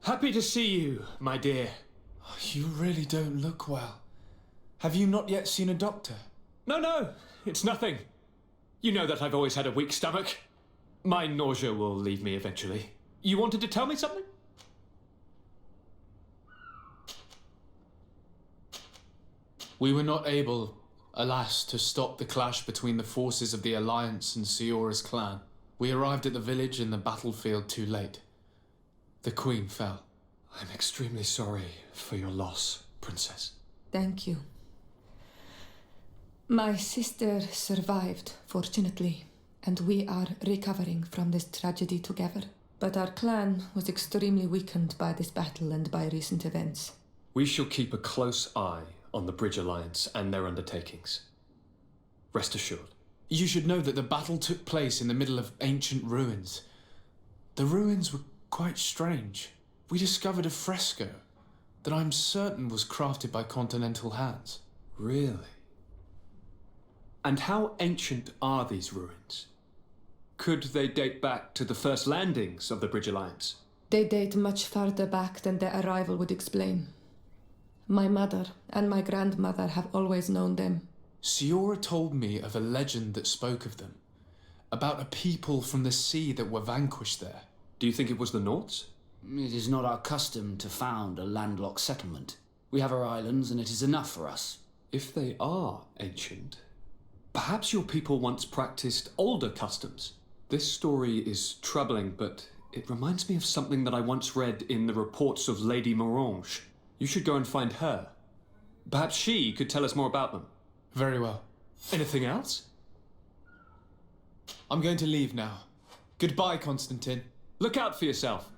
Happy to see you, my dear. You really don't look well. Have you not yet seen a doctor? No, it's nothing. You know that I've always had a weak stomach. My nausea will leave me eventually. You wanted to tell me something? We were not able, alas, to stop the clash between the forces of the Alliance and Siora's clan. We arrived at the village and the battlefield too late. The Queen fell. I'm extremely sorry for your loss, Princess. Thank you. My sister survived, fortunately, and we are recovering from this tragedy together. But our clan was extremely weakened by this battle and by recent events. We shall keep a close eye on the Bridge Alliance and their undertakings. Rest assured. You should know that the battle took place in the middle of ancient ruins. The ruins were quite strange. We discovered a fresco that I'm certain was crafted by continental hands. Really? And how ancient are these ruins? Could they date back to the first landings of the Bridge Alliance? They date much farther back than their arrival would explain. My mother and my grandmother have always known them. Siora told me of a legend that spoke of them, about a people from the sea that were vanquished there. Do you think it was the Nauts? It is not our custom to found a landlocked settlement. We have our islands, and it is enough for us. If they are ancient, perhaps your people once practiced older customs. This story is troubling, but it reminds me of something that I once read in the reports of Lady Morange. You should go and find her. Perhaps she could tell us more about them. Very well. Anything else? I'm going to leave now. Goodbye, Constantine. Look out for yourself.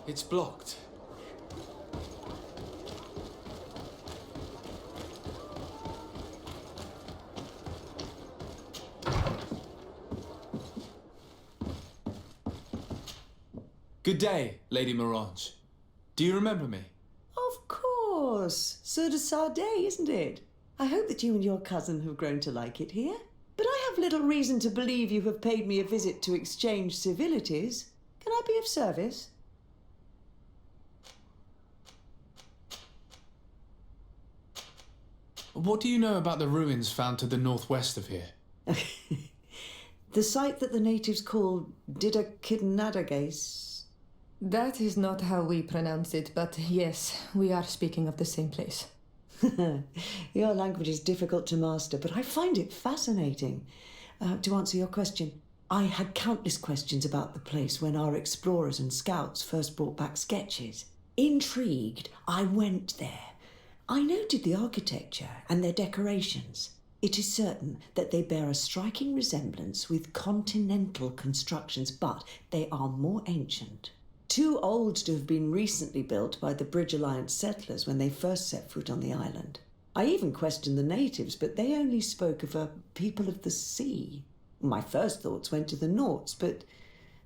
It's blocked. Good day, Lady Morange. Do you remember me? Of course. So does Sade, isn't it? I hope that you and your cousin have grown to like it here. But I have little reason to believe you have paid me a visit to exchange civilities. Can I be of service? What do you know about the ruins found to the northwest of here? The site that the natives call Didakidnadagase. That is not how we pronounce it, but yes, we are speaking of the same place. Your language is difficult to master, but I find it fascinating. To answer your question, I had countless questions about the place when our explorers and scouts first brought back sketches. Intrigued, I went there. I noted the architecture and their decorations. It is certain that they bear a striking resemblance with continental constructions, but they are more ancient. Too old to have been recently built by the Bridge Alliance settlers when they first set foot on the island. I even questioned the natives, but they only spoke of a people of the sea. My first thoughts went to the Nauts, but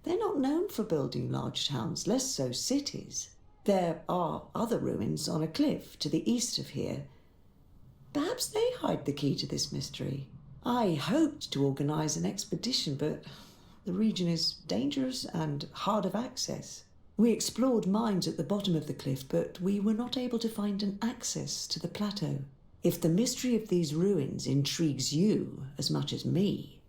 they're not known for building large towns, less so cities. There are other ruins on a cliff to the east of here. Perhaps they hide the key to this mystery. I hoped to organize an expedition, but the region is dangerous and hard of access. We explored mines at the bottom of the cliff, but we were not able to find an access to the plateau. If the mystery of these ruins intrigues you as much as me,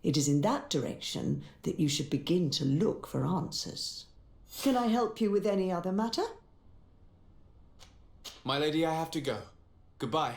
it is in that direction that you should begin to look for answers. Can I help you with any other matter? My lady, I have to go. Goodbye.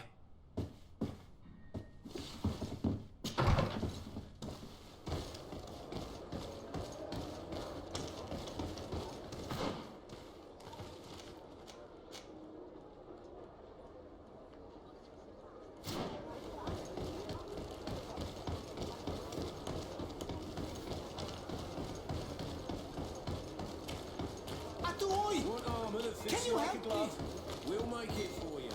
Can you help me? We'll make it for you.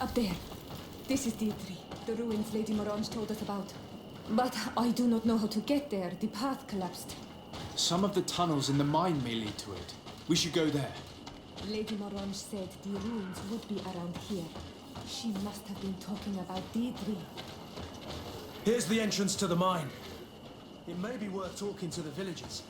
Up there. This is D3, the ruins Lady Morange told us about. But I do not know how to get there. The path collapsed. Some of the tunnels in the mine may lead to it. We should go there. Lady Morange said the ruins would be around here. She must have been talking about D3. Here's the entrance to the mine. It may be worth talking to the villagers.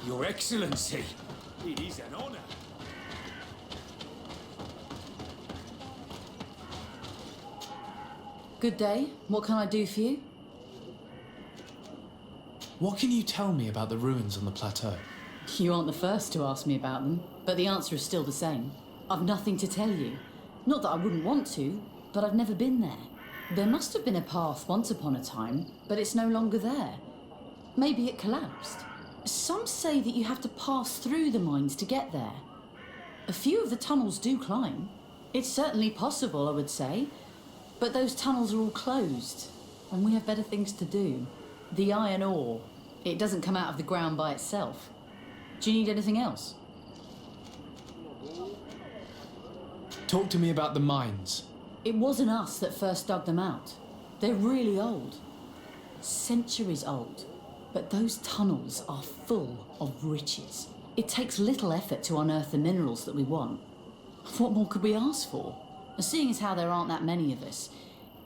Your Excellency, it is an honor. Good day. What can I do for you? What can you tell me about the ruins on the plateau? You aren't the first to ask me about them, but the answer is still the same. I've nothing to tell you. Not that I wouldn't want to, but I've never been there. There must have been a path once upon a time, but it's no longer there. Maybe it collapsed. Some say that you have to pass through the mines to get there. A few of the tunnels do climb. It's certainly possible, I would say. But those tunnels are all closed, and we have better things to do. The iron ore, it doesn't come out of the ground by itself. Do you need anything else? Talk to me about the mines. It wasn't us that first dug them out. They're really old. Centuries old. But those tunnels are full of riches. It takes little effort to unearth the minerals that we want. What more could we ask for? Seeing as how there aren't that many of us,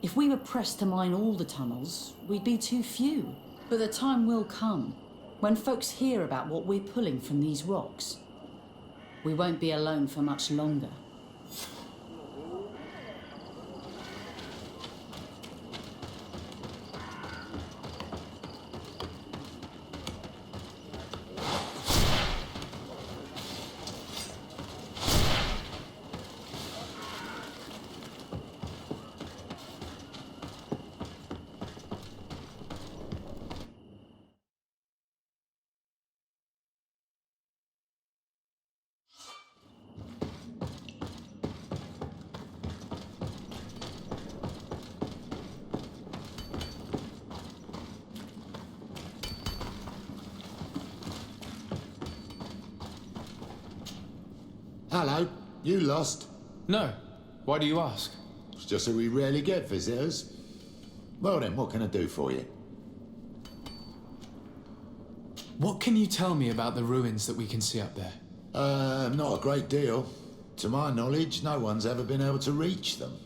if we were pressed to mine all the tunnels, we'd be too few. But the time will come. When folks hear about what we're pulling from these rocks, we won't be alone for much longer. Hello, you lost? No. Why do you ask? It's just that we rarely get visitors. Well then, what can I do for you? What can you tell me about the ruins that we can see up there? Not a great deal. To my knowledge, no one's ever been able to reach them.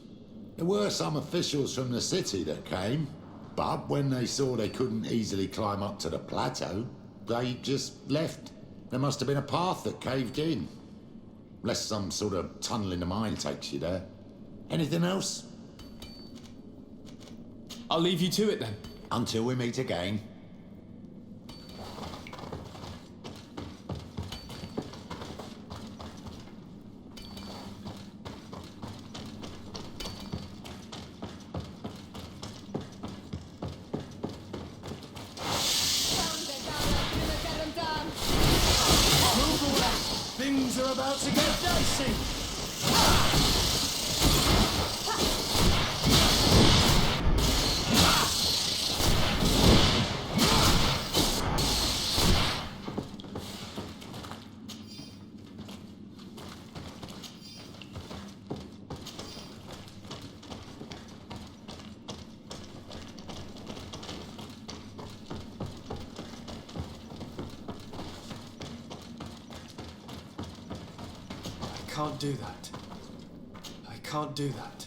There were some officials from the city that came, but when they saw they couldn't easily climb up to the plateau, they just left. There must have been a path that caved in. Unless some sort of tunnel in the mine takes you there. Anything else? I'll leave you to it then. Until we meet again. Things are about to get dicey! I can't do that. I can't do that.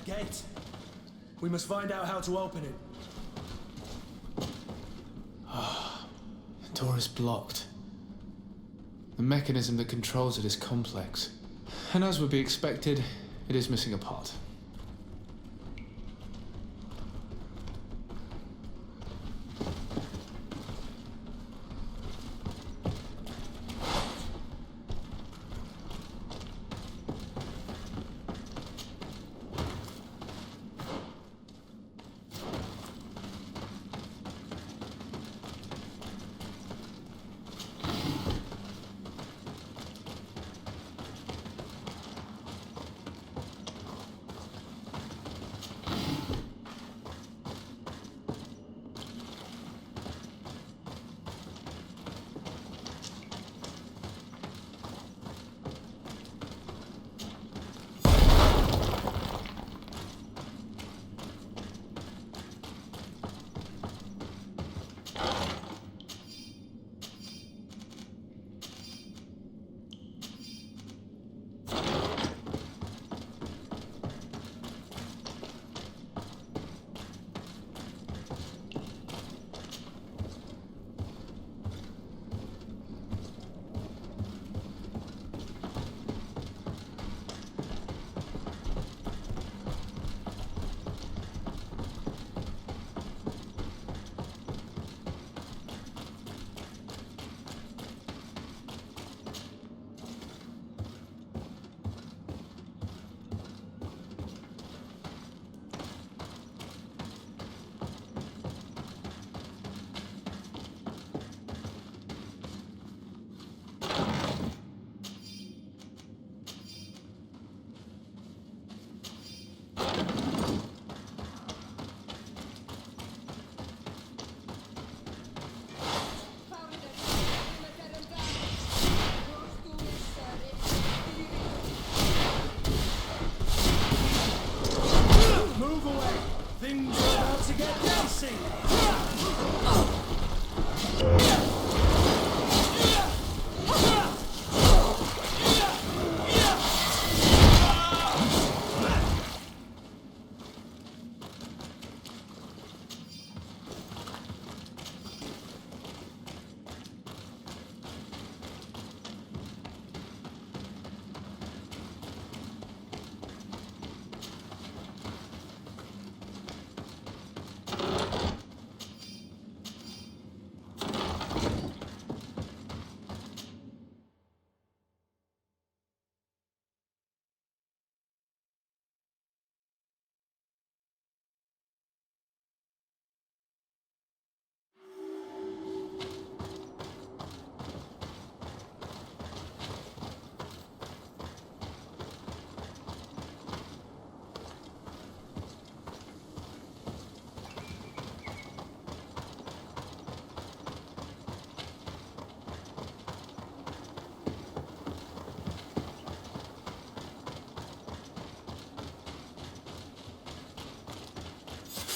Gate. We must find out how to open it. The door is blocked. The mechanism that controls it is complex. And as would be expected, it is missing a part. get dicey!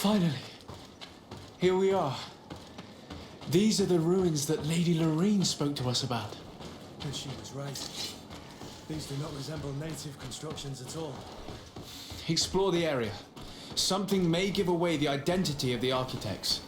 Finally, here we are. These are the ruins that Lady Lorene spoke to us about. And she was right. These do not resemble native constructions at all. Explore the area. Something may give away the identity of the architects.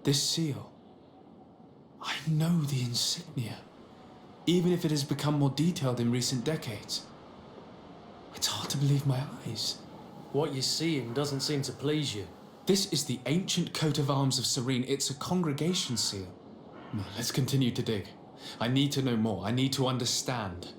This seal. I know the insignia, even if it has become more detailed in recent decades. It's hard to believe my eyes. What you're seeing doesn't seem to please you. This is the ancient coat of arms of Serene. It's a congregation seal. No, let's continue to dig. I need to know more. I need to understand.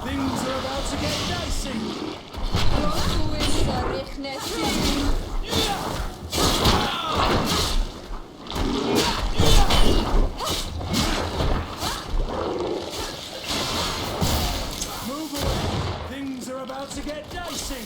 Things are about to get dicey. Move away. Things are about to get dicey.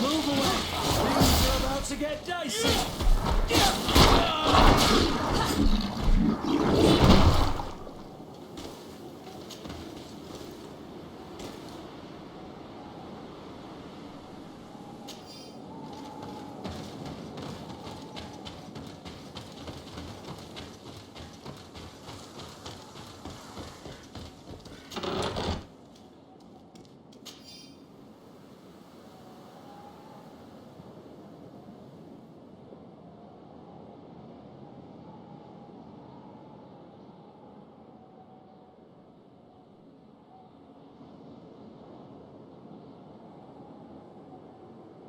Move away. Things are about to get dicey.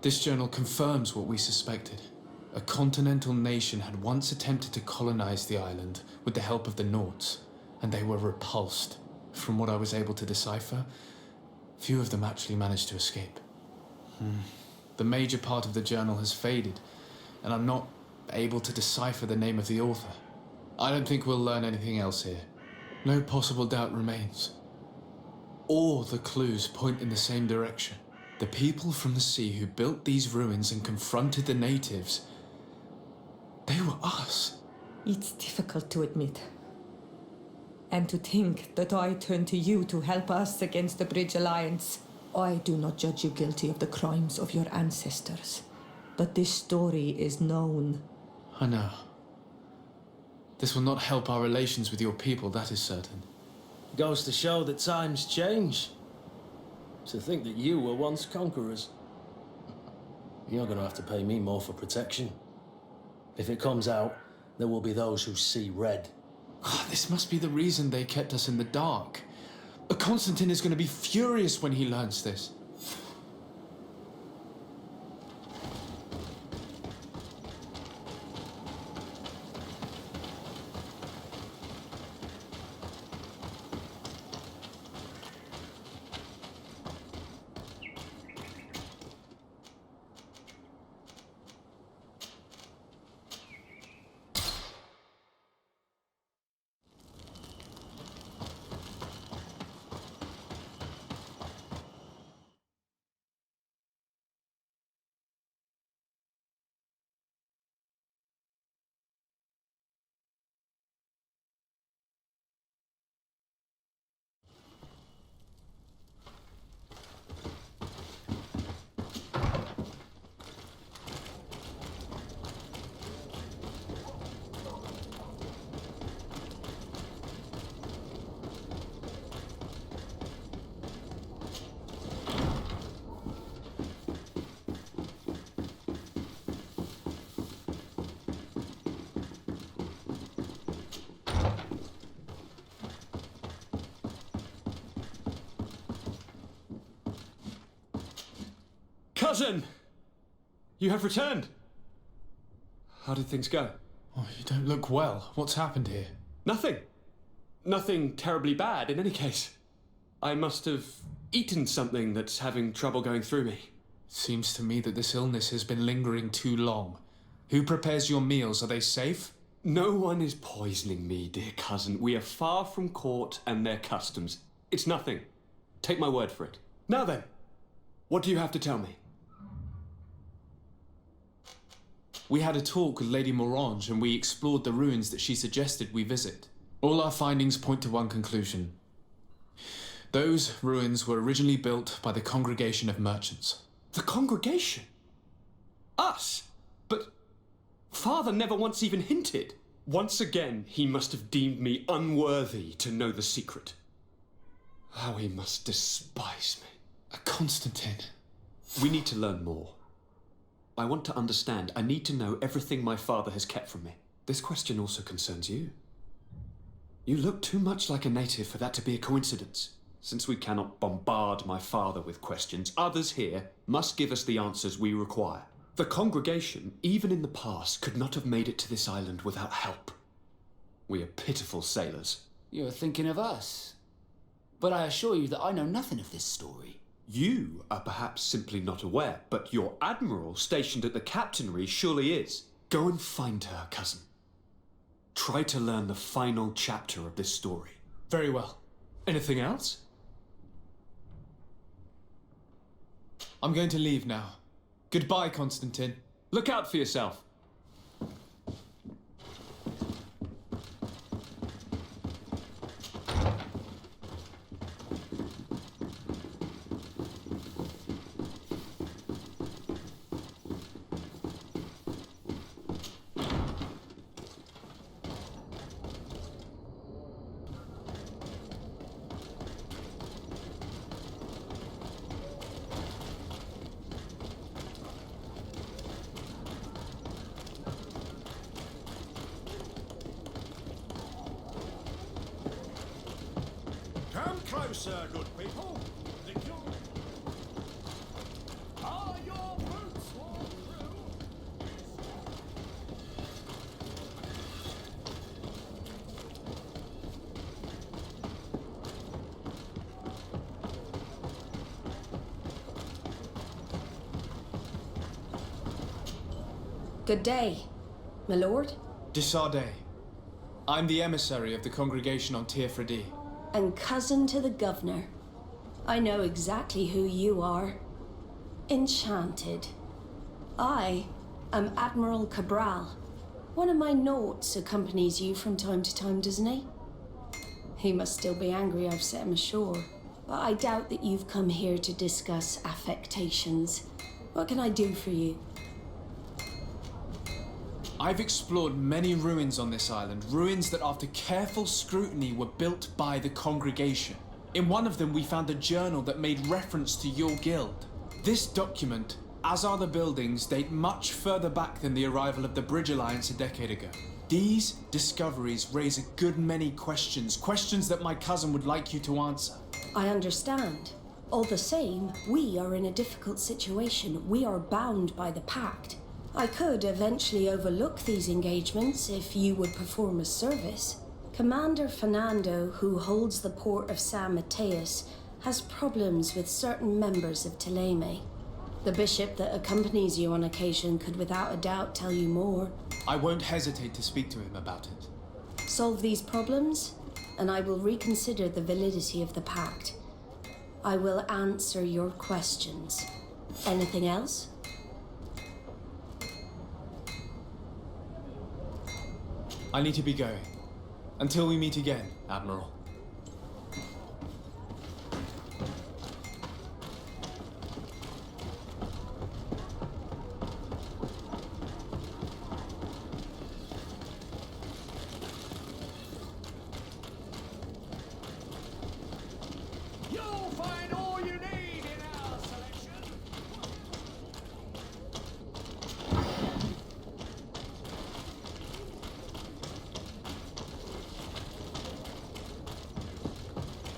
This journal confirms what we suspected. A continental nation had once attempted to colonize the island with the help of the Nords, and they were repulsed. From what I was able to decipher, few of them actually managed to escape. The major part of the journal has faded, and I'm not able to decipher the name of the author. I don't think we'll learn anything else here. No possible doubt remains. All the clues point in the same direction. The people from the sea who built these ruins and confronted the natives, they were us. It's difficult to admit. And to think that I turn to you to help us against the Bridge Alliance. I do not judge you guilty of the crimes of your ancestors. But this story is known. I know. This will not help our relations with your people, that is certain. Goes to show that times change. To think that you were once conquerors. You're gonna have to pay me more for protection. If it comes out, there will be those who see red. This must be the reason they kept us in the dark. Constantine is going to be furious when he learns this. Cousin! You have returned. How did things go? Oh, you don't look well. What's happened here? Nothing. Nothing terribly bad in any case. I must have eaten something that's having trouble going through me. Seems to me that this illness has been lingering too long. Who prepares your meals? Are they safe? No one is poisoning me, dear cousin. We are far from court and their customs. It's nothing. Take my word for it. Now then, what do you have to tell me? We had a talk with Lady Morange and we explored the ruins that she suggested we visit. All our findings point to one conclusion. Those ruins were originally built by the Congregation of Merchants. The Congregation? Us? But Father never once even hinted. Once again, he must have deemed me unworthy to know the secret. How he must despise me. Constantine. We need to learn more. I want to understand. I need to know everything my father has kept from me. This question also concerns you. You look too much like a native for that to be a coincidence. Since we cannot bombard my father with questions, others here must give us the answers we require. The congregation, even in the past, could not have made it to this island without help. We are pitiful sailors. You're thinking of us. But I assure you that I know nothing of this story. You are perhaps simply not aware, but your admiral stationed at the captainry surely is. Go and find her, cousin. Try to learn the final chapter of this story. Very well. Anything else? I'm going to leave now. Goodbye, Constantine. Look out for yourself. Come closer, good people. Are your boots worn through? Good day, my lord. Desardet. I'm the emissary of the congregation on Tierfredi. And cousin to the governor. I know exactly who you are. Enchanted. I am Admiral Cabral. One of my naughts accompanies you from time to time, doesn't he? He must still be angry I've set him ashore. But I doubt that you've come here to discuss affectations. What can I do for you? I've explored many ruins on this island, ruins that after careful scrutiny were built by the congregation. In one of them we found a journal that made reference to your guild. This document, as are the buildings, date much further back than the arrival of the Bridge Alliance a decade ago. These discoveries raise a good many questions, questions that my cousin would like you to answer. I understand. All the same, we are in a difficult situation. We are bound by the pact. I could eventually overlook these engagements if you would perform a service. Commander Fernando, who holds the port of San Mateus, has problems with certain members of Teleme. The bishop that accompanies you on occasion could without a doubt tell you more. I won't hesitate to speak to him about it. Solve these problems, and I will reconsider the validity of the pact. I will answer your questions. Anything else? I need to be going. Until we meet again, Admiral. You'll find all you need in our selection.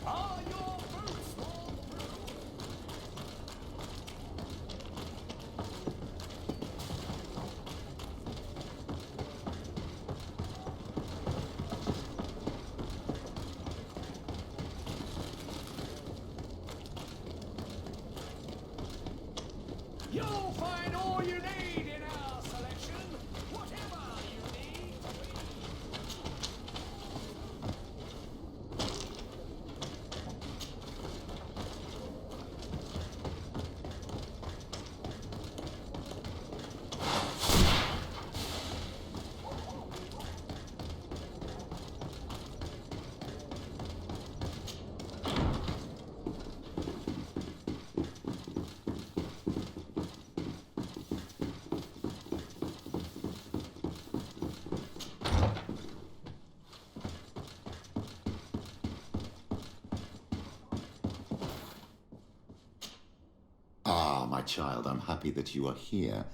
Are your boots worn through? You'll find all you need in our selection. Whatever you need. Ah, my child, I'm happy that you are here.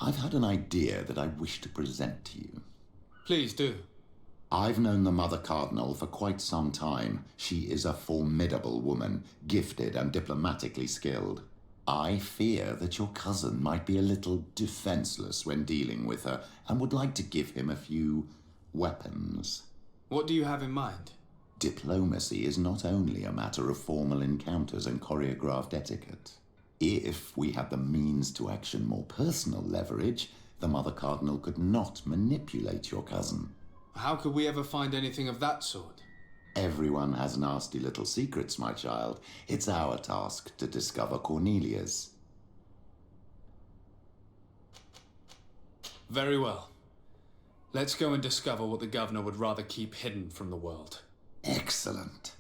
I've had an idea that I wish to present to you. Please do. I've known the Mother Cardinal for quite some time. She is a formidable woman, gifted and diplomatically skilled. I fear that your cousin might be a little defenseless when dealing with her and would like to give him a few weapons. What do you have in mind? Diplomacy is not only a matter of formal encounters and choreographed etiquette. If we had the means to action more personal leverage, the Mother Cardinal could not manipulate your cousin. How could we ever find anything of that sort? Everyone has nasty little secrets, my child. It's our task to discover Cornelia's. Very well. Let's go and discover what the governor would rather keep hidden from the world. Excellent.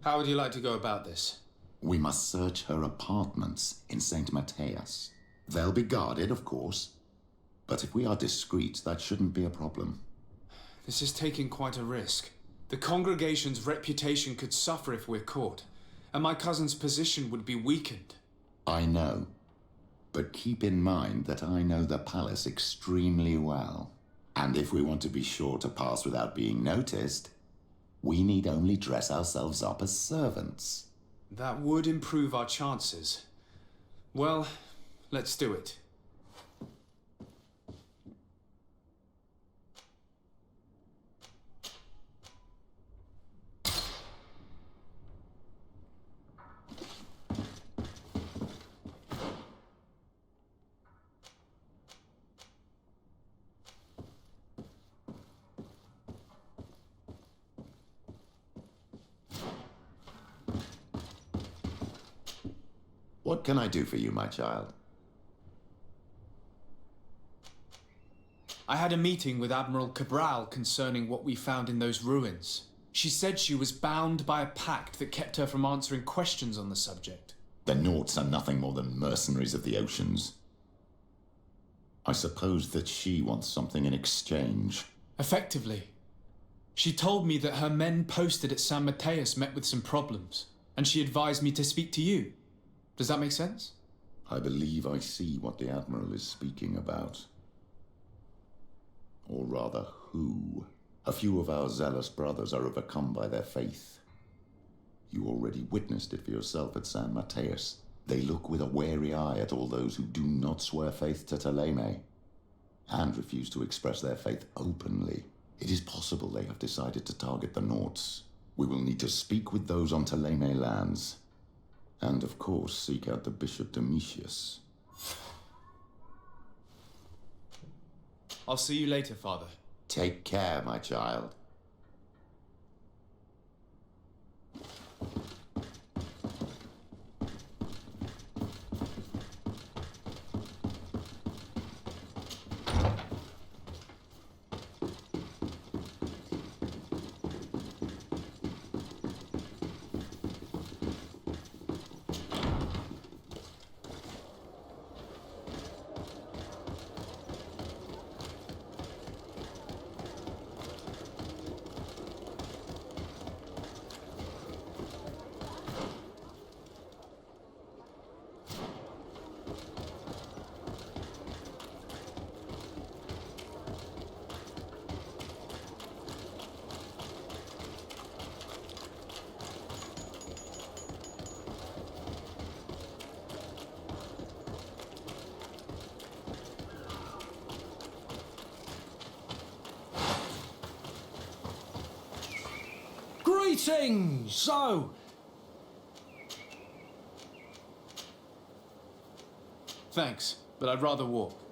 How would you like to go about this? We must search her apartments in St. Matthias. They'll be guarded, of course. But if we are discreet, that shouldn't be a problem. This is taking quite a risk. The congregation's reputation could suffer if we're caught, and my cousin's position would be weakened. I know. But keep in mind that I know the palace extremely well. And if we want to be sure to pass without being noticed, we need only dress ourselves up as servants. That would improve our chances. Well, let's do it. What can I do for you, my child? I had a meeting with Admiral Cabral concerning what we found in those ruins. She said she was bound by a pact that kept her from answering questions on the subject. The Nauts are nothing more than mercenaries of the oceans. I suppose that she wants something in exchange. Effectively. She told me that her men posted at San Mateus met with some problems, and she advised me to speak to you. Does that make sense? I believe I see what the Admiral is speaking about. Or rather, who. A few of our zealous brothers are overcome by their faith. You already witnessed it for yourself at San Mateus. They look with a wary eye at all those who do not swear faith to Ptolemy, and refuse to express their faith openly. It is possible they have decided to target the Nauts. We will need to speak with those on Ptolemy lands. And, of course, seek out the Bishop Domitius. I'll see you later, Father. Take care, my child. Greetings! So, Thanks, but I'd rather walk.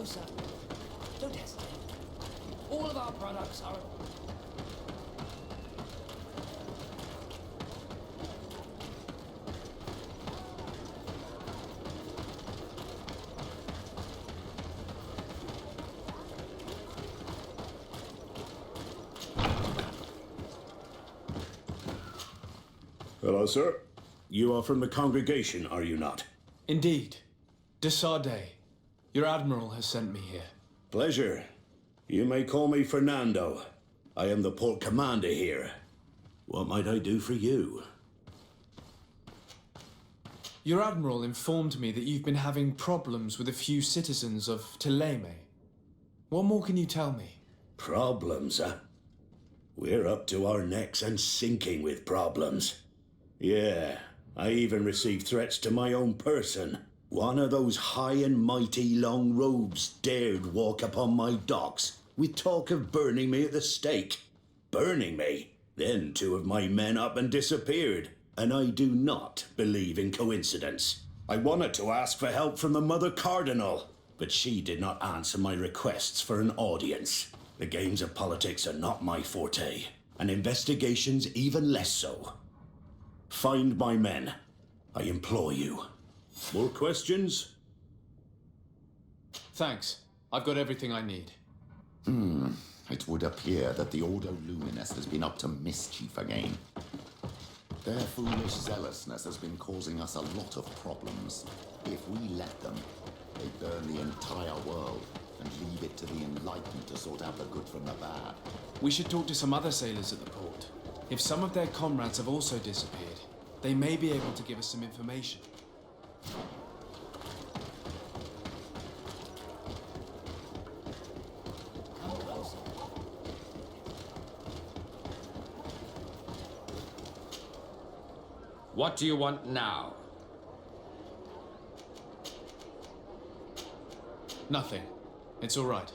closer. Don't hesitate. All of our products are... Hello, sir. You are from the congregation, are you not? Indeed. De Sardet. Your admiral has sent me here. Pleasure. You may call me Fernando. I am the port commander here. What might I do for you? Your admiral informed me that you've been having problems with a few citizens of Igame. What more can you tell me? Problems, huh? We're up to our necks and sinking with problems. Yeah, I even received threats to my own person. One of those high and mighty long robes dared walk upon my docks with talk of burning me at the stake. Burning me? Then two of my men up and disappeared, and I do not believe in coincidence. I wanted to ask for help from the Mother Cardinal, but she did not answer my requests for an audience. The games of politics are not my forte, and investigations even less so. Find my men, I implore you. More questions? Thanks. I've got everything I need. It would appear that the Ordo Luminous has been up to mischief again. Their foolish zealousness has been causing us a lot of problems. If we let them, they burn the entire world and leave it to the enlightened to sort out the good from the bad. We should talk to some other sailors at the port. If some of their comrades have also disappeared, they may be able to give us some information. What do you want now? Nothing. It's all right.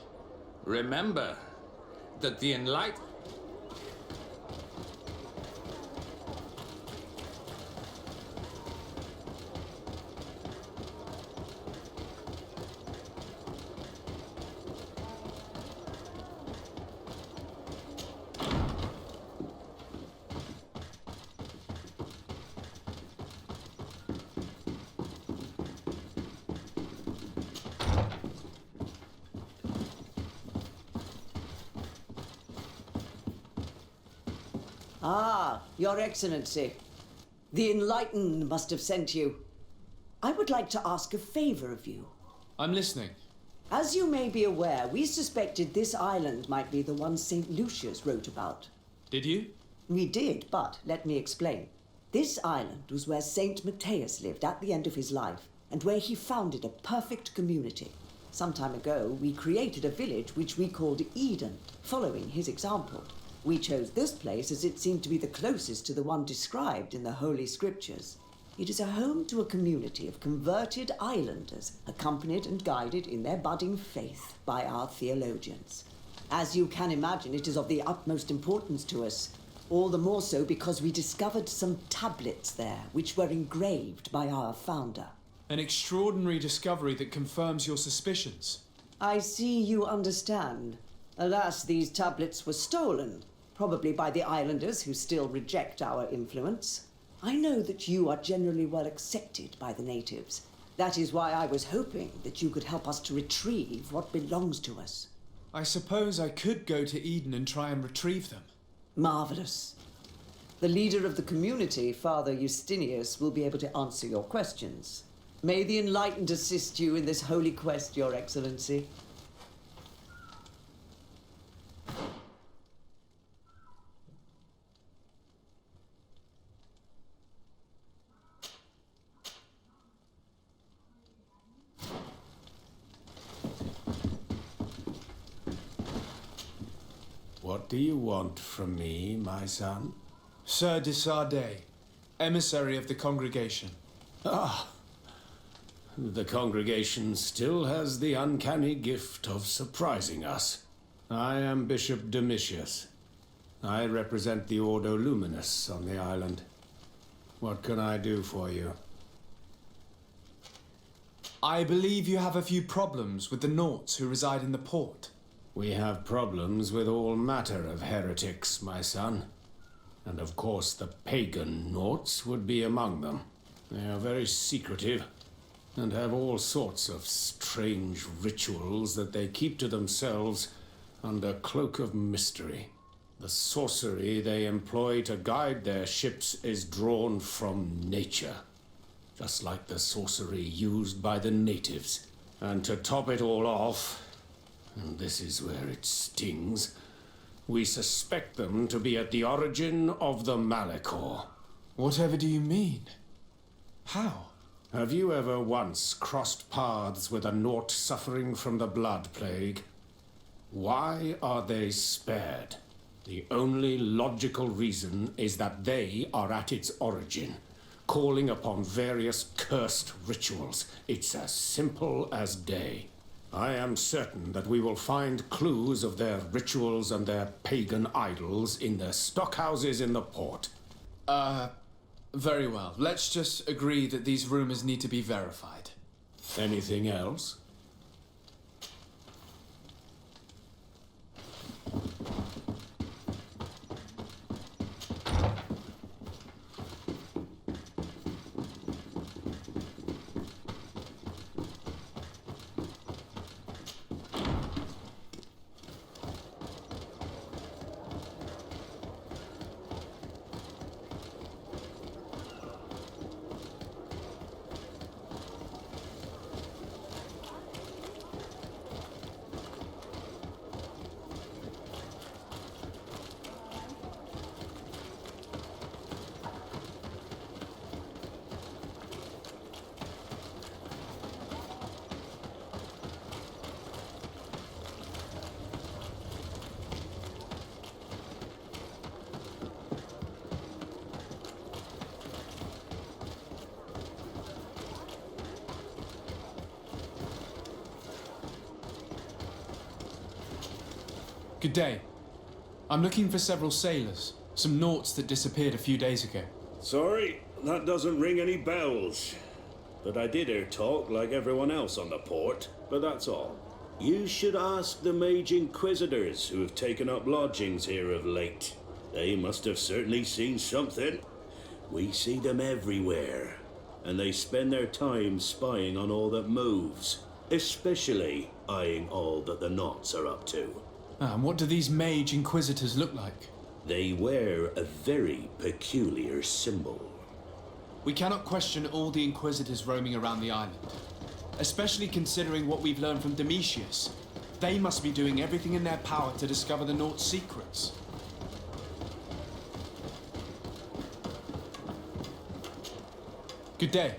Remember that the enlightened... Ah, Your Excellency. The Enlightened must have sent you. I would like to ask a favor of you. I'm listening. As you may be aware, we suspected this island might be the one St. Lucius wrote about. Did you? We did, but let me explain. This island was where St. Matthias lived at the end of his life, and where he founded a perfect community. Some time ago, we created a village which we called Eden, following his example. We chose this place as it seemed to be the closest to the one described in the Holy Scriptures. It is a home to a community of converted islanders, accompanied and guided in their budding faith by our theologians. As you can imagine, it is of the utmost importance to us, all the more so because we discovered some tablets there, which were engraved by our founder. An extraordinary discovery that confirms your suspicions. I see you understand. Alas, these tablets were stolen, probably by the islanders who still reject our influence. I know that you are generally well accepted by the natives. That is why I was hoping that you could help us to retrieve what belongs to us. I suppose I could go to Eden and try and retrieve them. Marvelous. The leader of the community, Father Justinius, will be able to answer your questions. May the Enlightened assist you in this holy quest, Your Excellency. What do you want from me, my son? Sir de Sardet, emissary of the congregation. Ah, the congregation still has the uncanny gift of surprising us. I am Bishop Domitius. I represent the Ordo Luminous on the island. What can I do for you? I believe you have a few problems with the Nauts who reside in the port. We have problems with all matter of heretics, my son. And of course the pagan Nauts would be among them. They are very secretive, and have all sorts of strange rituals that they keep to themselves under cloak of mystery. The sorcery they employ to guide their ships is drawn from nature, just like the sorcery used by the natives. And to top it all off, and this is where it stings, we suspect them to be at the origin of the Malachor. Whatever do you mean? How? Have you ever once crossed paths with a Naut suffering from the blood plague? Why are they spared? The only logical reason is that they are at its origin, calling upon various cursed rituals. It's as simple as day. I am certain that we will find clues of their rituals and their pagan idols in the stockhouses in the port. Very well. Let's just agree that these rumors need to be verified. Anything else? Good day. I'm looking for several sailors, some Nauts that disappeared a few days ago. Sorry, that doesn't ring any bells. But I did hear talk like everyone else on the port, but that's all. You should ask the Mage Inquisitors who have taken up lodgings here of late. They must have certainly seen something. We see them everywhere, and they spend their time spying on all that moves, especially eyeing all that the Nauts are up to. And what do these Mage Inquisitors look like? They wear a very peculiar symbol. We cannot question all the Inquisitors roaming around the island, especially considering what we've learned from Domitius. They must be doing everything in their power to discover the Naut's secrets. Good day.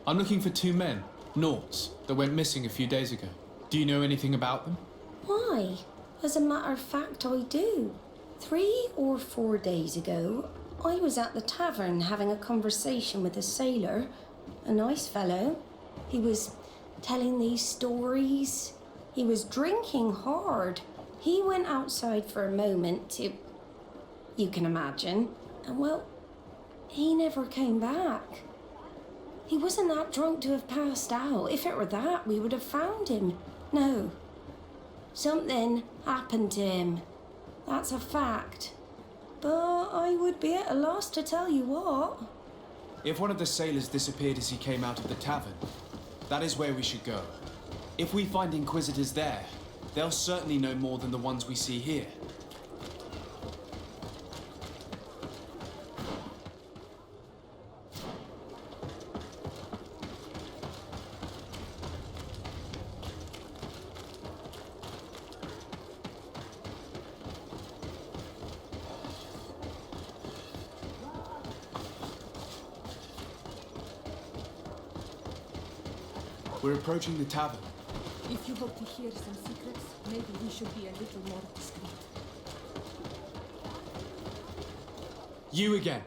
I'm looking for two men, Nauts, that went missing a few days ago. Do you know anything about them? Why? As a matter of fact, I do. 3 or 4 days ago, I was at the tavern having a conversation with a sailor, a nice fellow. He was telling these stories. He was drinking hard. He went outside for a moment to, you can imagine, and well, he never came back. He wasn't that drunk to have passed out. If it were that, we would have found him. No. Something happened to him. That's a fact. But I would be at a loss to tell you what. If one of the sailors disappeared as he came out of the tavern, that is where we should go. If we find Inquisitors there, they'll certainly know more than the ones we see here. We're approaching the tavern. If you hope to hear some secrets, maybe we should be a little more discreet. You again.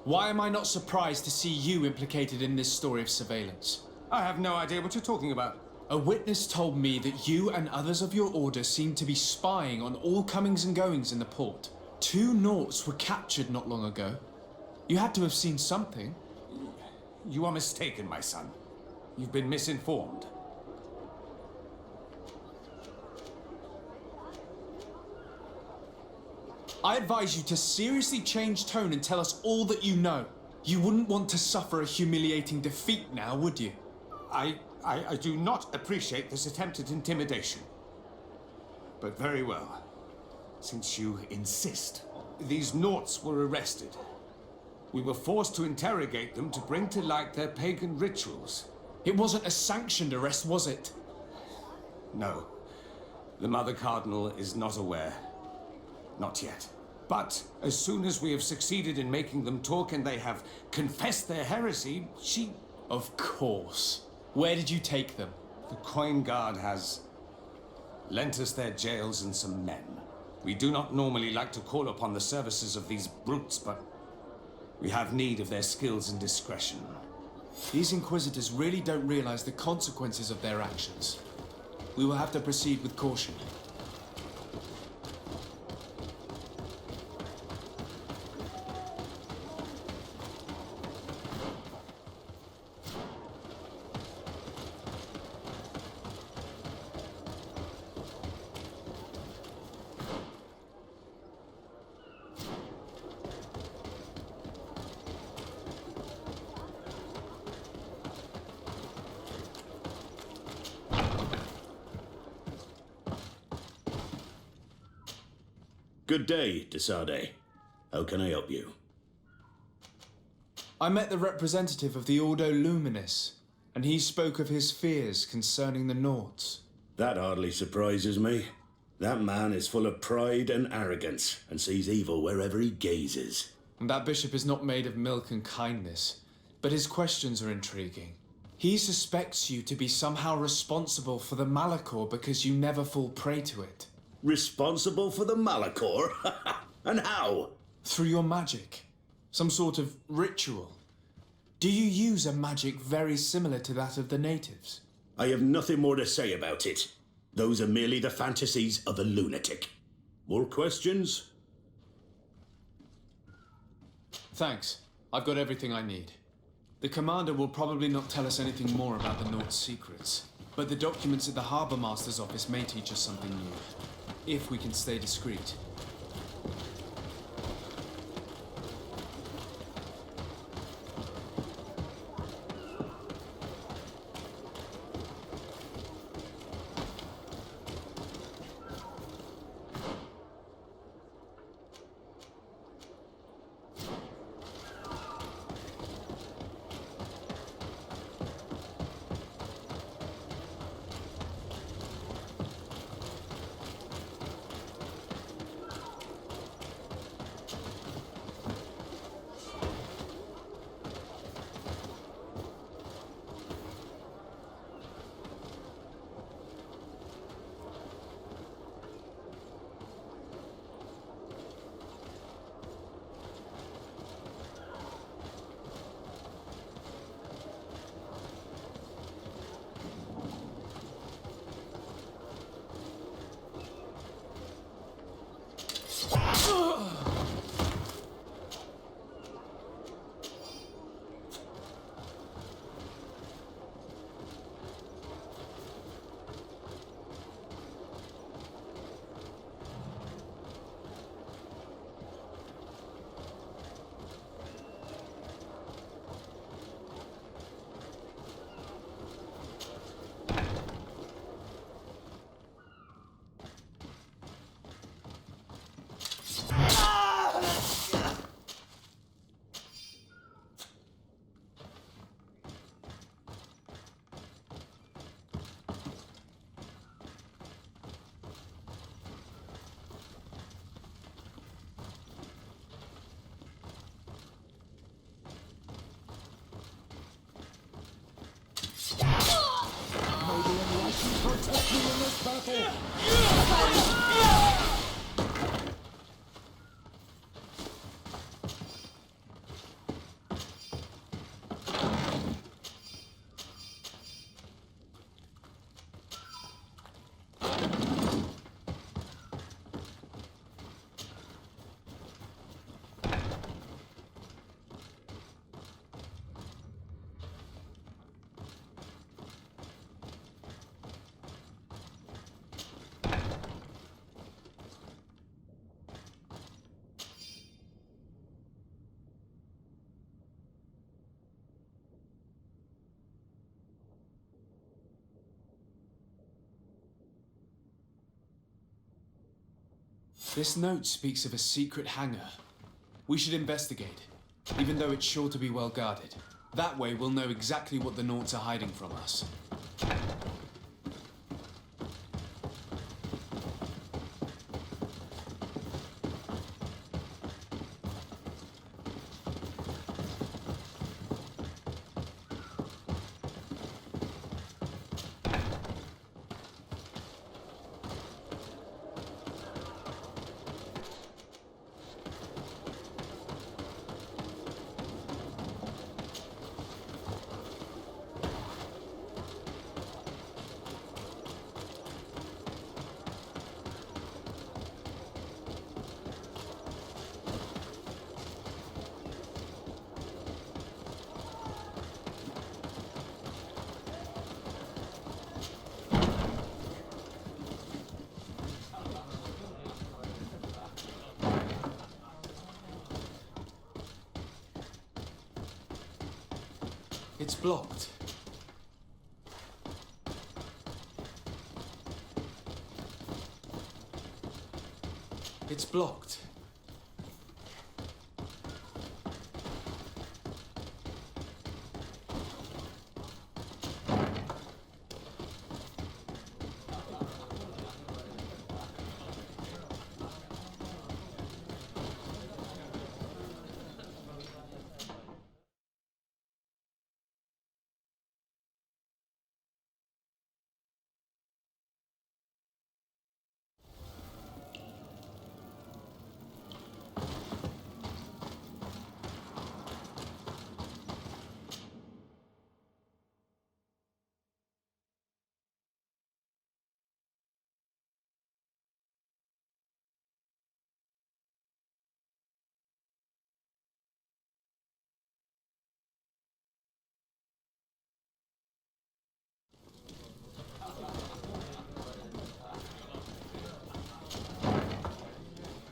Why am I not surprised to see you implicated in this story of surveillance? I have no idea what you're talking about. A witness told me that you and others of your order seemed to be spying on all comings and goings in the port. 2 Nauts were captured not long ago. You had to have seen something. You are mistaken, my son. You've been misinformed. I advise you to seriously change tone and tell us all that you know. You wouldn't want to suffer a humiliating defeat now, would you? I do not appreciate this attempt at intimidation. But very well. Since you insist, these Nauts were arrested. We were forced to interrogate them to bring to light their pagan rituals. It wasn't a sanctioned arrest, was it? No. The Mother Cardinal is not aware. Not yet. But as soon as we have succeeded in making them talk and they have confessed their heresy, she... Of course. Where did you take them? The Coin Guard has lent us their jails and some men. We do not normally like to call upon the services of these brutes, but we have need of their skills and discretion. These Inquisitors really don't realize the consequences of their actions. We will have to proceed with caution. Good day, Desade. How can I help you? I met the representative of the Ordo Luminis, and he spoke of his fears concerning the Nauts. That hardly surprises me. That man is full of pride and arrogance, and sees evil wherever he gazes. And that bishop is not made of milk and kindness, but his questions are intriguing. He suspects you to be somehow responsible for the Malachor because you never fall prey to it. Responsible for the Malachor? And how? Through your magic. Some sort of ritual. Do you use a magic very similar to that of the natives? I have nothing more to say about it. Those are merely the fantasies of a lunatic. More questions? Thanks. I've got everything I need. The commander will probably not tell us anything more about the Nauts' secrets, but the documents at the Harbour Master's office may teach us something new. If we can stay discreet. Protect me in this battle! This note speaks of a secret hangar. We should investigate, even though it's sure to be well guarded. That way we'll know exactly what the Naughts are hiding from us. It's blocked. It's blocked.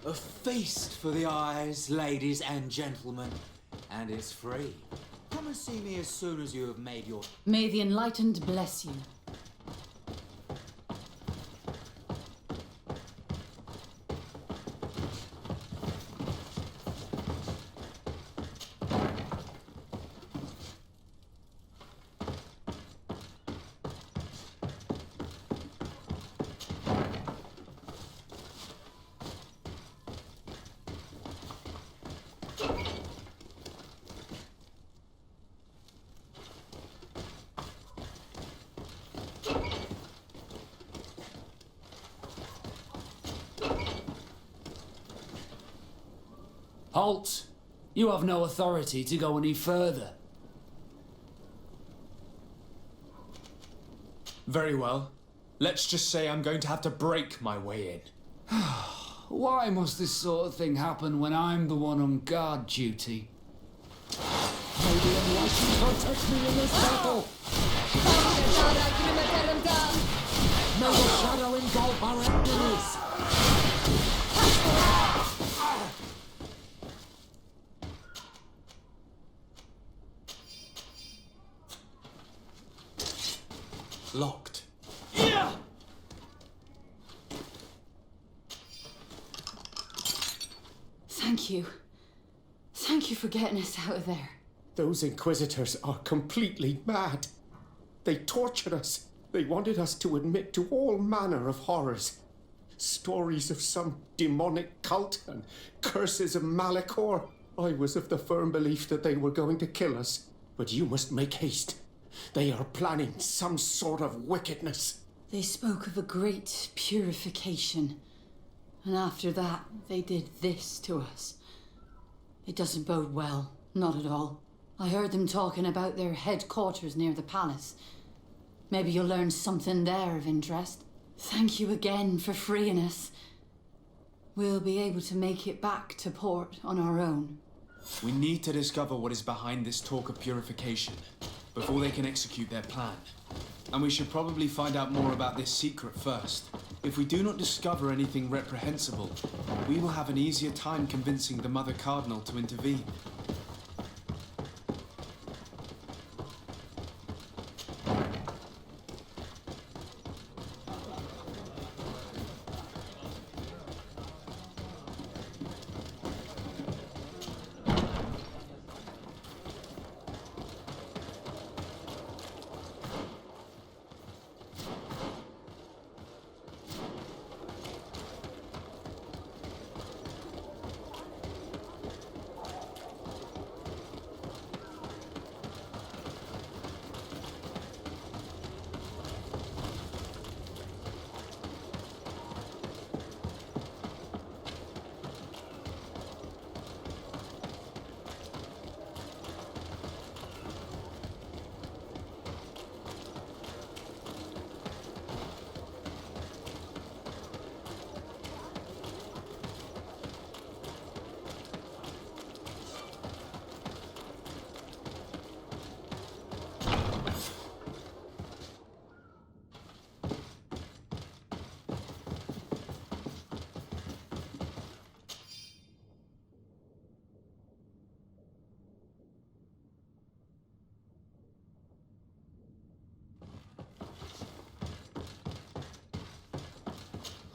A feast for the eyes, ladies and gentlemen, and it's free. Come and see me as soon as you have made your... May the Enlightened bless you. Halt! You have no authority to go any further. Very well. Let's just say I'm going to have to break my way in. Why must this sort of thing happen when I'm the one on guard duty? May the Enlightened protect me in this battle! May the shadow engulf our enemies! Locked. Thank you. Thank you for getting us out of there. Those Inquisitors are completely mad. They tortured us. They wanted us to admit to all manner of horrors. Stories of some demonic cult and curses of Malachor. I was of the firm belief that they were going to kill us. But you must make haste. They are planning some sort of wickedness. They spoke of a great purification. And after that, they did this to us. It doesn't bode well. Not at all. I heard them talking about their headquarters near the palace. Maybe you'll learn something there of interest. Thank you again for freeing us. We'll be able to make it back to port on our own. We need to discover what is behind this talk of purification before they can execute their plan. And we should probably find out more about this secret first. If we do not discover anything reprehensible, we will have an easier time convincing the Mother Cardinal to intervene.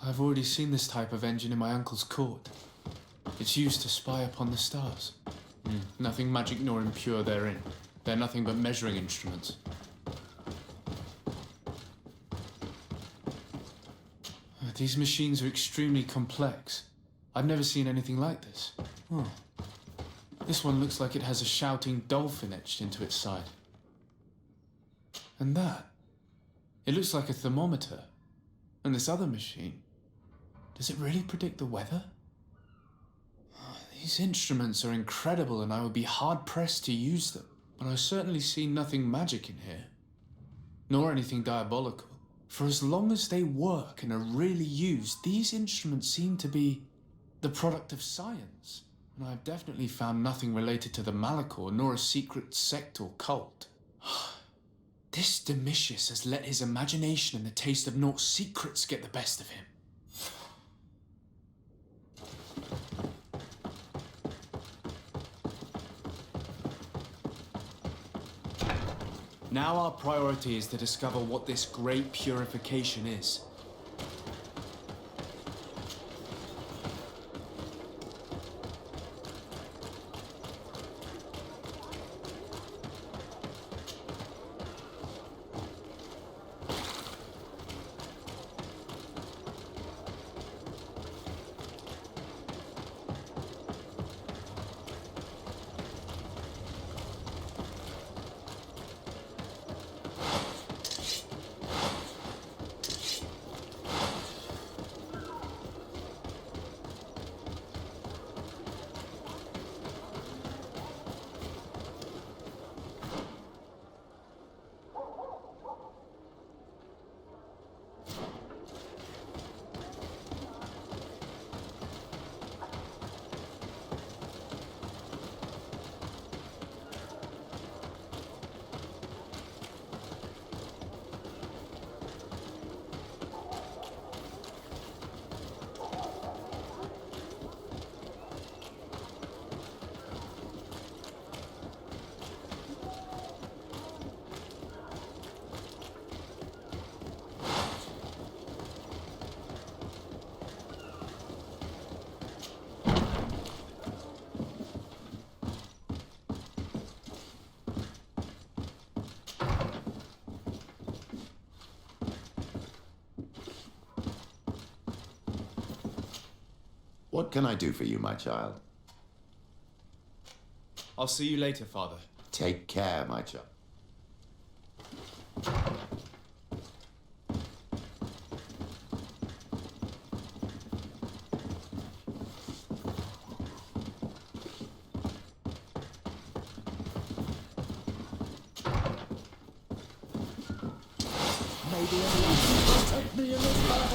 I've already seen this type of engine in my uncle's court. It's used to spy upon the stars. Nothing magic nor impure therein. They're nothing but measuring instruments. These machines are extremely complex. I've never seen anything like this. This one looks like it has a shouting dolphin etched into its side. And that, it looks like a thermometer. And this other machine, does it really predict the weather? These instruments are incredible and I would be hard-pressed to use them. But I certainly see nothing magic in here. Nor anything diabolical. For as long as they work and are really used, these instruments seem to be the product of science. And I've definitely found nothing related to the Malachor, nor a secret sect or cult. This Domitius has let his imagination and the taste of Nort's secrets get the best of him. Now our priority is to discover what this great purification is. What can I do for you, my child? I'll see you later, Father. Take care, my child. Maybe anyone can protect me in this battle!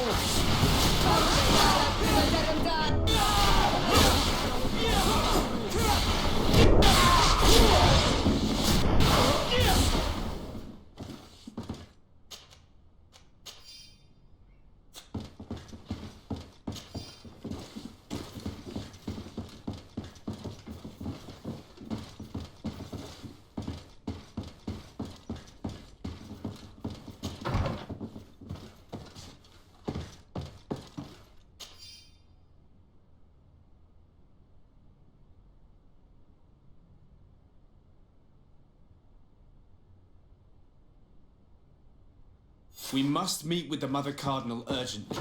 We must meet with the Mother Cardinal urgently.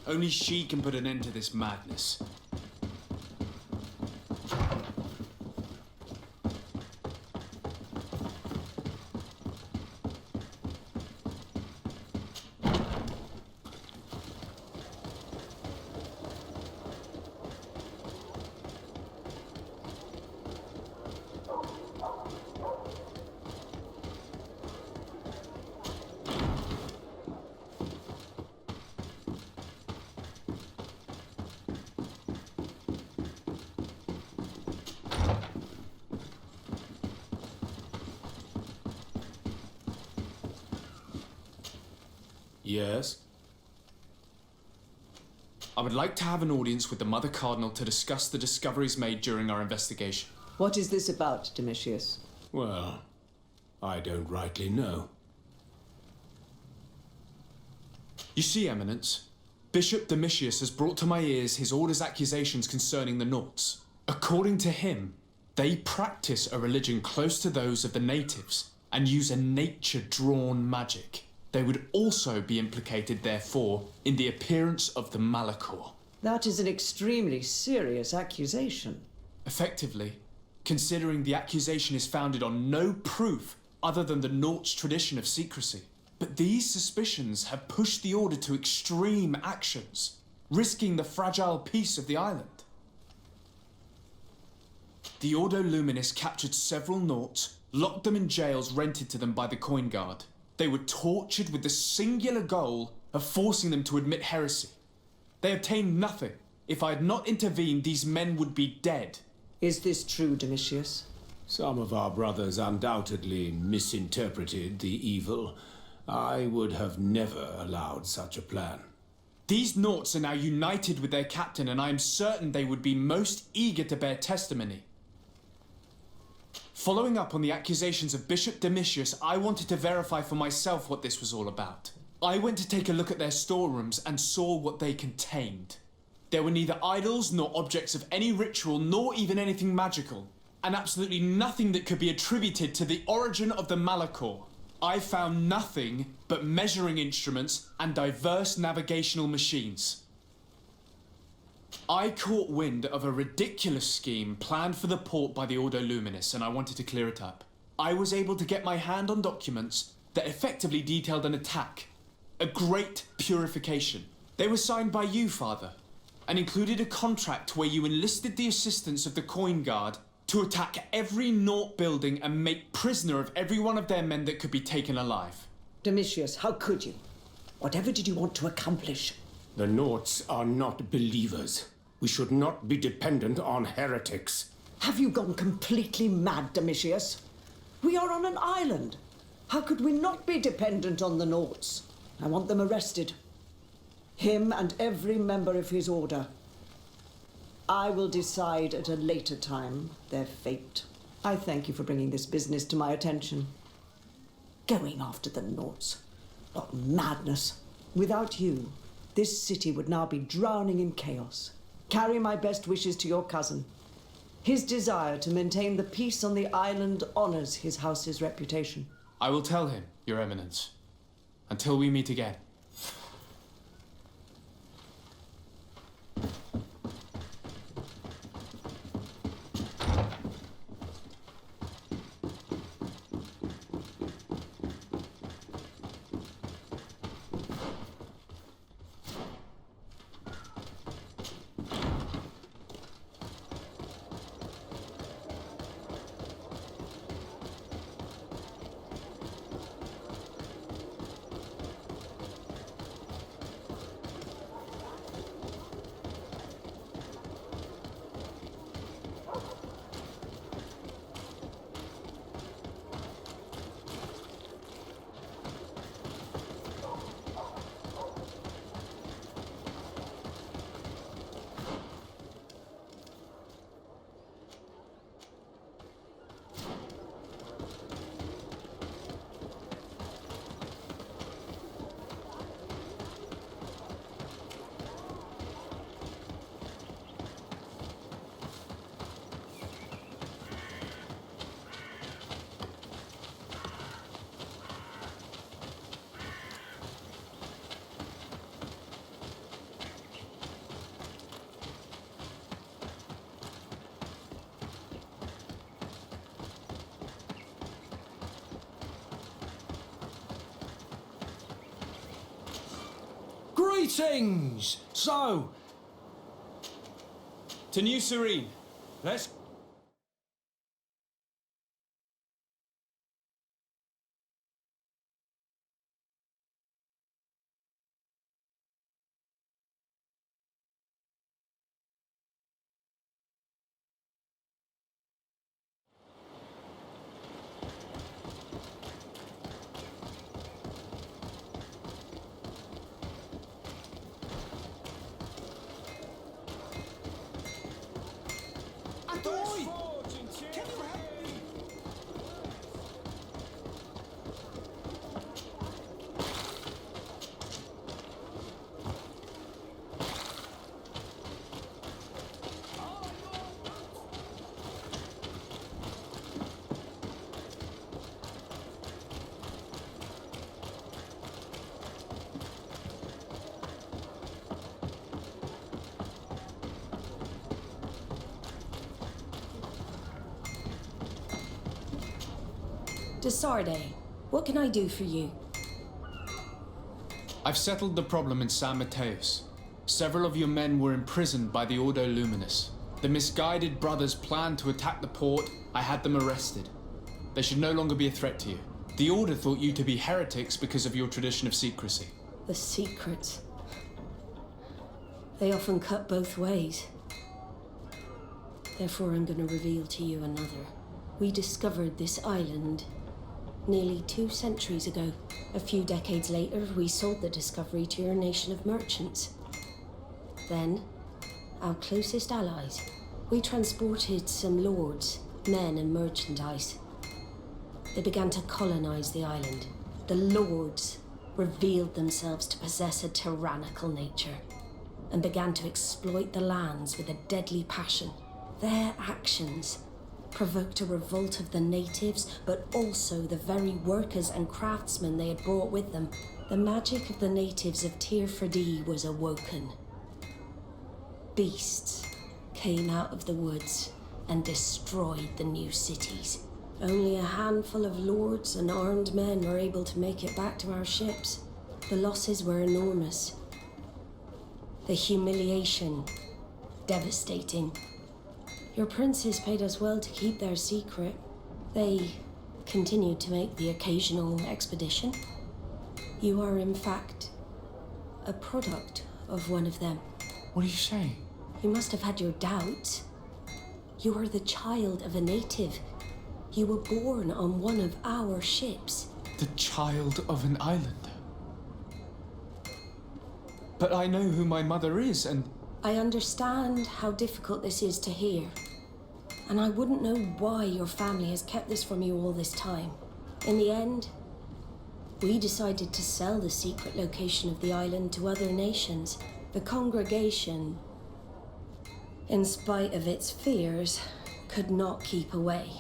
Only she can put an end to this madness. Yes? I would like to have an audience with the Mother Cardinal to discuss the discoveries made during our investigation. What is this about, Domitius? Well, I don't rightly know. You see, Eminence, Bishop Domitius has brought to my ears his order's accusations concerning the Nauts. According to him, they practice a religion close to those of the natives and use a nature-drawn magic. They would also be implicated, therefore, in the appearance of the Malachor. That is an extremely serious accusation. Effectively, considering the accusation is founded on no proof other than the Nauts' tradition of secrecy. But these suspicions have pushed the Order to extreme actions, risking the fragile peace of the island. The Ordo Luminis captured several Nauts, locked them in jails rented to them by the Coin Guard. They were tortured with the singular goal of forcing them to admit heresy. They obtained nothing. If I had not intervened, these men would be dead. Is this true, Domitius? Some of our brothers undoubtedly misinterpreted the evil. I would have never allowed such a plan. These Nauts are now united with their captain, and I am certain they would be most eager to bear testimony. Following up on the accusations of Bishop Domitius, I wanted to verify for myself what this was all about. I went to take a look at their storerooms and saw what they contained. There were neither idols nor objects of any ritual, nor even anything magical, and absolutely nothing that could be attributed to the origin of the Malachor. I found nothing but measuring instruments and diverse navigational machines. I caught wind of a ridiculous scheme planned for the port by the Ordo Luminis, and I wanted to clear it up. I was able to get my hand on documents that effectively detailed an attack, a great purification. They were signed by you, Father, and included a contract where you enlisted the assistance of the Coin Guard to attack every Naut building and make prisoner of every one of their men that could be taken alive. Domitius, how could you? Whatever did you want to accomplish? The Nauts are not believers. We should not be dependent on heretics. Have you gone completely mad, Domitius? We are on an island. How could we not be dependent on the Nauts? I want them arrested. Him and every member of his order. I will decide at a later time their fate. I thank you for bringing this business to my attention. Going after the Nauts. What madness. Without you, this city would now be drowning in chaos. Carry my best wishes to your cousin. His desire to maintain the peace on the island honors his house's reputation. I will tell him, Your Eminence. Until we meet again. Greetings! So, To New Serene. let's I thought Desarde, what can I do for you? I've settled the problem in San Mateos. Several of your men were imprisoned by the Ordo Luminous. The misguided brothers planned to attack the port. I had them arrested. They should no longer be a threat to you. The Order thought you to be heretics because of your tradition of secrecy. The secrets. They often cut both ways. Therefore, I'm going to reveal to you another. We discovered this island nearly 2 centuries ago. A few decades later, we sold the discovery to your nation of merchants. Then, our closest allies. We transported some lords, men, and merchandise. They began to colonize the island. The lords revealed themselves to possess a tyrannical nature and began to exploit the lands with a deadly passion. Their actions provoked a revolt of the natives, but also the very workers and craftsmen they had brought with them. The magic of the natives of Tir-Fadi was awoken. Beasts came out of the woods and destroyed the new cities. Only a handful of lords and armed men were able to make it back to our ships. The losses were enormous. The humiliation, devastating. Your princes paid us well to keep their secret. They continued to make the occasional expedition. You are, in fact, a product of one of them. What are you saying? You must have had your doubts. You are the child of a native. You were born on one of our ships. The child of an island. But I know who my mother is, and... I understand how difficult this is to hear. And I wouldn't know why your family has kept this from you all this time. In the end, we decided to sell the secret location of the island to other nations. The congregation, in spite of its fears, could not keep away.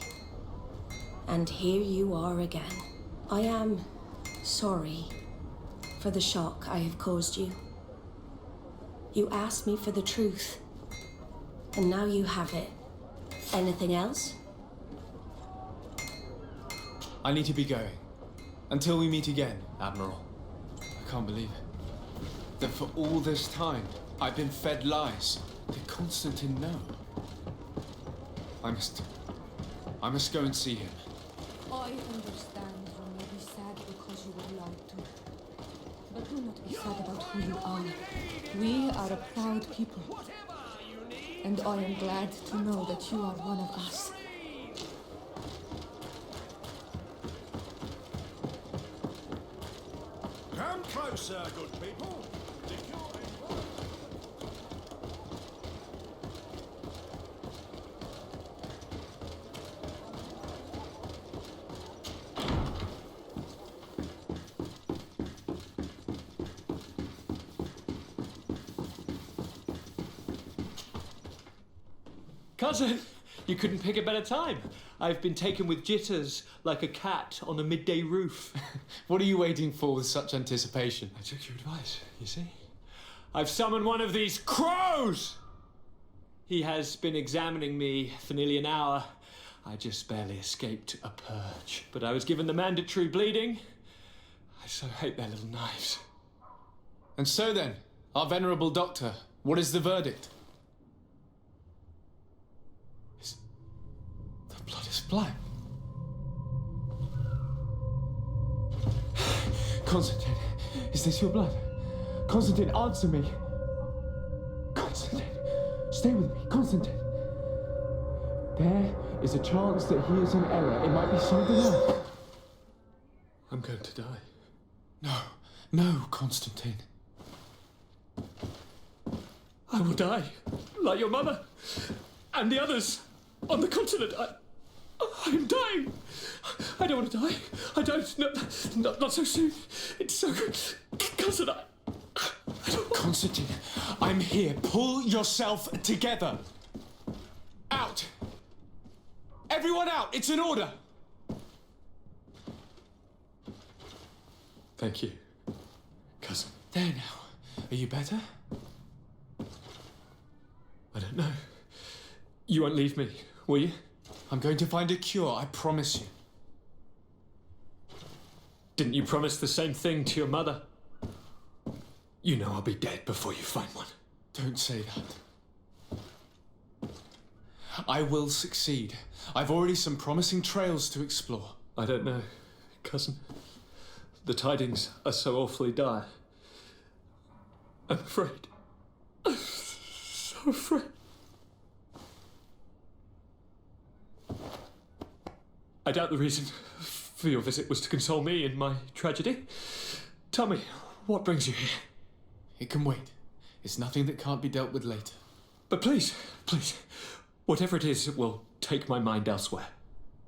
And here you are again. I am sorry for the shock I have caused you. You asked me for the truth, and now you have it. Anything else? I need to be going. Until we meet again, Admiral. I can't believe it. That for all this time, I've been fed lies. Did Constantine know? I must go and see him. I understand you may be sad because you were lied to. But do not be sad about who you are. We are a proud people. And I am glad to know that you are one of us. Come closer, good people. Cousin, you couldn't pick a better time. I've been taken with jitters like a cat on a midday roof. What are you waiting for with such anticipation? I took your advice, you see. I've summoned one of these crows! He has been examining me for nearly an hour. I just barely escaped a purge. But I was given the mandatory bleeding. I so hate their little knives. And so then, our venerable doctor, what is the verdict? The blood is black. Constantine, is this your blood? Constantine, answer me. Constantine, stay with me. Constantine. There is a chance that he is in error. It might be something else. I'm going to die. No, Constantine. I will die, like your mother and the others on the continent. I am dying. I don't want to die. I don't. Not so soon. It's so good. Cousin, I don't want... Constantine, I'm here. Pull yourself together. Out. Everyone out. It's an order. Thank you, cousin. There now. Are you better? I don't know. You won't leave me, will you? I'm going to find a cure, I promise you. Didn't you promise the same thing to your mother? You know I'll be dead before you find one. Don't say that. I will succeed. I've already some promising trails to explore. I don't know, cousin. The tidings are so awfully dire. I'm afraid. I'm so afraid. I doubt the reason for your visit was to console me in my tragedy. Tell me, what brings you here? It can wait. It's nothing that can't be dealt with later. But please, whatever it is, it will take my mind elsewhere.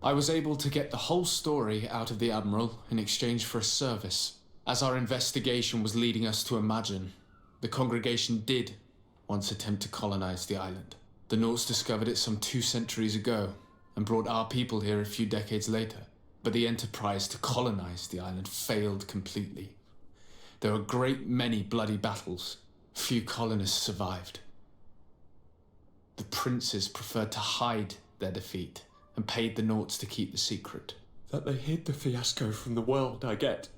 I was able to get the whole story out of the Admiral in exchange for a service. As our investigation was leading us to imagine, the congregation did once attempt to colonize the island. The Nauts discovered it some 2 centuries ago and brought our people here a few decades later. But the enterprise to colonize the island failed completely. There were a great many bloody battles. Few colonists survived. The princes preferred to hide their defeat and paid the Nauts to keep the secret. That they hid the fiasco from the world, I get.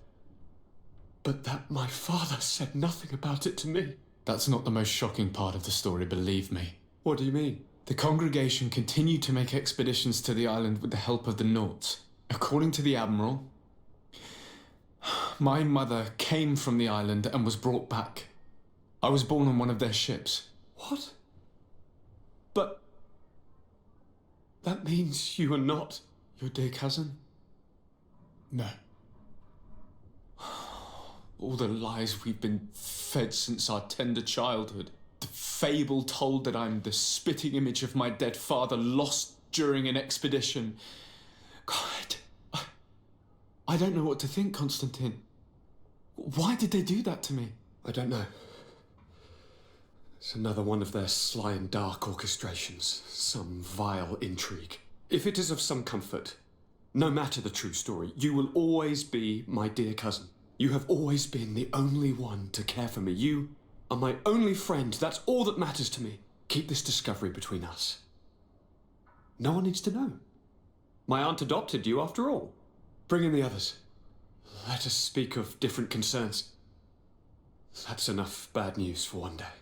But that my father said nothing about it to me. That's not the most shocking part of the story, believe me. What do you mean? The congregation continued to make expeditions to the island with the help of the Nauts. According to the Admiral, my mother came from the island and was brought back. I was born on one of their ships. What? But that means you are not your dear cousin? No. All the lies we've been fed since our tender childhood. The fable told that I'm the spitting image of my dead father lost during an expedition. God, I don't know what to think, Constantine. Why did they do that to me? I don't know. It's another one of their sly and dark orchestrations. Some vile intrigue. If it is of some comfort, no matter the true story, you will always be my dear cousin. You have always been the only one to care for me. You are my only friend. That's all that matters to me. Keep this discovery between us. No one needs to know. My aunt adopted you after all. Bring in the others. Let us speak of different concerns. That's enough bad news for one day.